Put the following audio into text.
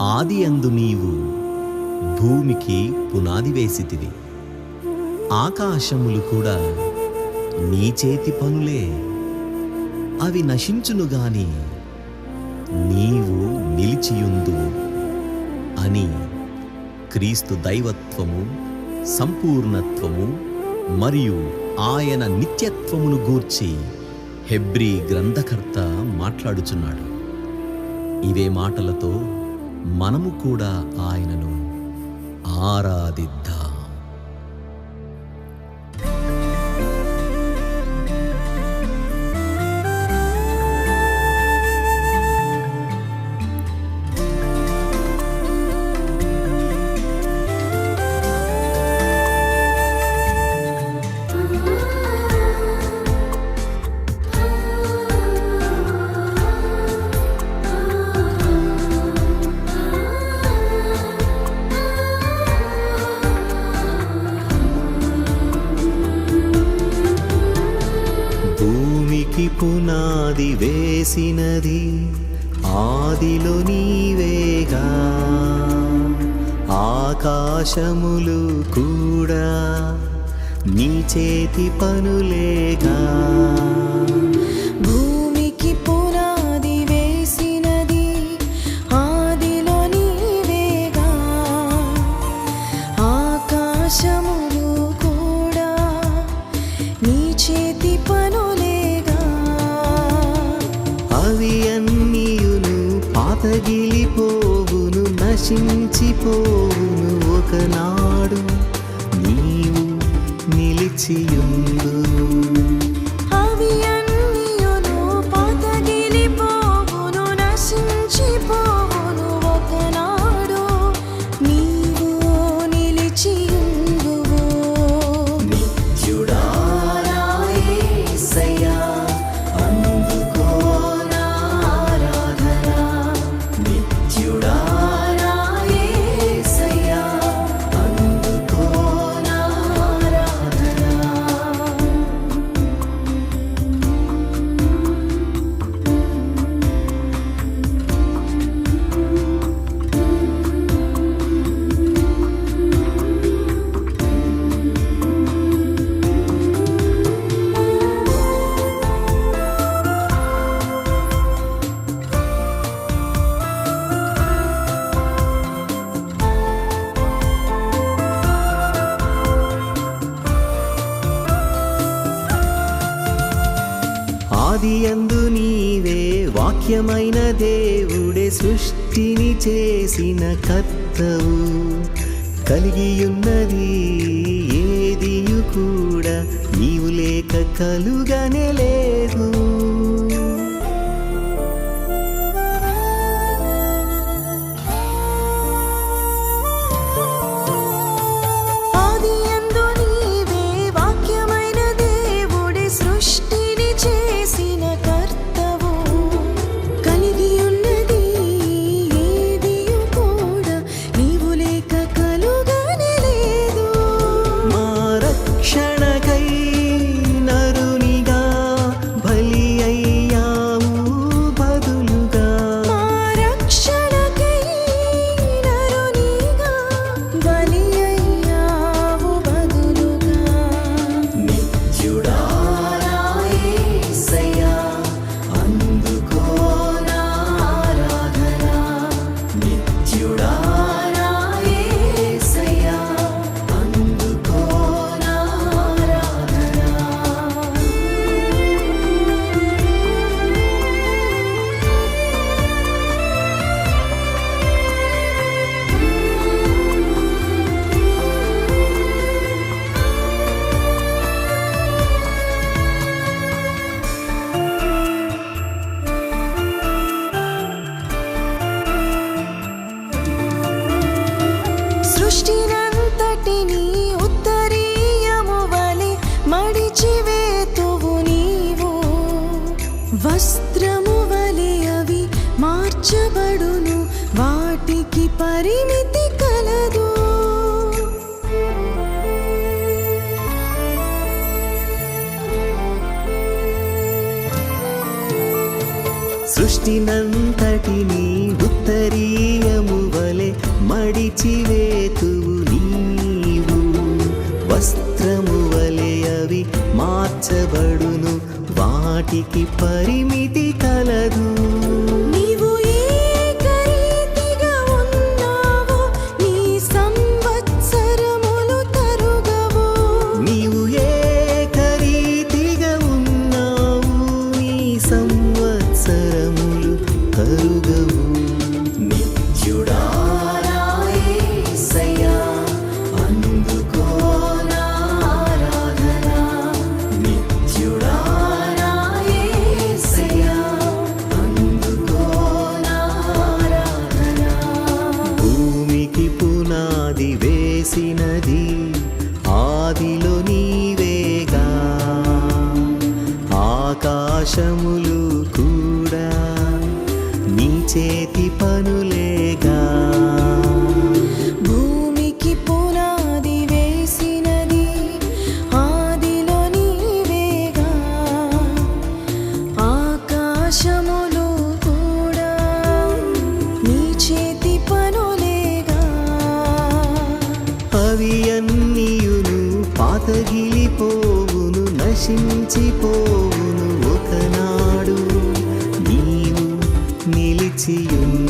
ఆదియందు నీవు భూమికి పునాది వేసితివి, ఆకాశములు కూడా నీ చేతి పనులే. అవి నశించునుగాని నీవు నిలిచియుందువు అని క్రీస్తు దైవత్వము, సంపూర్ణత్వము మరియు ఆయన నిత్యత్వమును గూర్చి హెబ్రీ గ్రంథకర్త మాట్లాడుచున్నాడు. ఇవే మాటలతో మనము కూడా ఆయనను ఆరాధిద్దాం. పునాది వేసినది ఆదిలో నీవేగా, ఆకాశములు కూడా నీ చేతి పనులేగా. భూమికి పునాది వేసినది ఆదిలో నీవేగా, ఆకాశములు కూడా నీ చేతి పనులేగా. అవి అన్నియును పాతగిలిపోవును, నశించిపోవును, ఒకనాడు నీవు నిలిచియుందు. అవి అన్నియును పాతగిలిపోవును, నశించిపోవును, ఒకనాడు నీవు నిలిచియుందువు. నిత్యుడా నా యేసయ్యా, అందుకో నా ఆరాధన. నిత్యుడా నా యేసయ్యా, అందుకో నా ఆరాధన. ఆదియందు నీవే, వాక్యమైన దేవుడే, సృష్టిని చేసిన కర్తవు. కలిగియున్నది ఏదియు కూడా నీవు లేక కలుగనే లేదు. ఆదియందు నీవే, వాక్యమైన దేవుడే, సృష్టిని చేసిన కర్తవు. కలిగియున్నది ఏదియు కూడా నీవు లేక కలుగనే లేదు. మా రక్షణకై నరునిగా బలి అయ్యావు బదులుగా. మా రక్షణకై నరునిగా బలి అయ్యావు బదులుగా. నిత్యుడా నా యేసయ్యా, అందుకో నా ఆరాధన. నిత్యుడా నా యేసయ్యా, అందుకో నా ఆరాధన. సృష్టినంతటిని ఉత్తరీయము వలె మడిచివేతువు నీవు. వస్త్రము వలె అవి మార్చబడును, వాటికి పరిమితి కలదు. సృష్టినంతటిని ఉత్తరీయము వలె మడిచివేతువు నీవు. వస్త్రము వలె అవి మార్చబడును, వాటికి పరిమితి కలదు. నీవు ఏకరీతిగా ఉన్నావు, నీ సంవత్సరములు తరుగవు. నీవు ఏకరీతిగా ఉన్నావు, నీ సంవత్సరములు తరుగవు. నిత్యుడా నా యేసయ్యా, అందుకో నా ఆరాధన. నిత్యుడా నా యేసయ్యా, అందుకో నా ఆరాధన. భూమికి పునాది వేసినది ఆదిలో నీవేగా, ఆకాశములు కూడా నీ చేతి పనులేగా. భూమికి పునాది వేసినది ఆదిలో నీవేగా, ఆకాశములు కూడా నీ చేతి పనులేగా. అవి అన్నియును పాతగిలిపోవును, నశించిపోవును, ఒకనాడు నీవు నిలిచియున్న